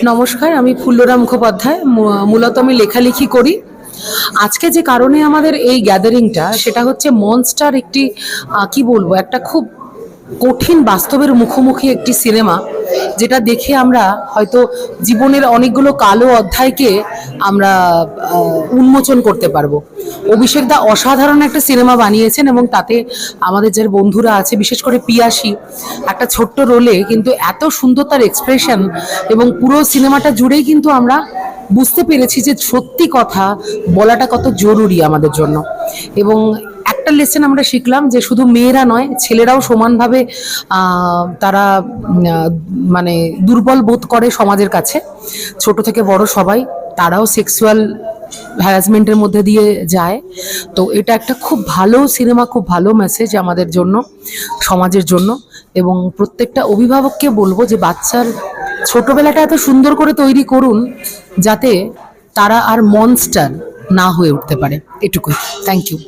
নমস্কার, আমি ফুল্লরা মুখোপাধ্যায়। মূলত আমি লেখালেখি করি। আজকে যে কারণে আমাদের এই গ্যাদারিংটা, সেটা হচ্ছে মনস্টার একটি কি বলবো, একটা খুব কঠিন বাস্তবের মুখোমুখি একটি সিনেমা, যেটা দেখে আমরা হয়তো জীবনের অনেকগুলো কালো অধ্যায়কে আমরা উন্মোচন করতে পারবো। অভিষেক দা অসাধারণ একটা সিনেমা বানিয়েছেন, এবং তাতে আমাদের যারা বন্ধুরা আছে, বিশেষ করে পিয়াসী একটা ছোট্ট রোলে কিন্তু এত সুন্দর তার এক্সপ্রেশন, এবং পুরো সিনেমাটা জুড়েই কিন্তু আমরা বুঝতে পেরেছি যে সত্যি কথা বলাটা কত জরুরি আমাদের জন্য। এবং একটা লেসন আমরা শিখলাম যে শুধু মেয়েরা নয়, ছেলেরাও সমানভাবে তারা মানে দুর্বল বোধ করে সমাজের কাছে। ছোট থেকে বড় সবাই, তারাও সেক্সুয়াল হ্যারাসমেন্টের মধ্যে দিয়ে যায়। তো এটা একটা খুব ভালো সিনেমা, খুব ভালো মেসেজ আমাদের জন্য, সমাজের জন্য। এবং প্রত্যেকটা অভিভাবককে বলবো যে বাচ্চার ছোটবেলাটা এত সুন্দর করে তৈরি করুন যাতে তারা আর মনস্টার না হয়ে উঠতে পারে। এটুকুই। Thank you.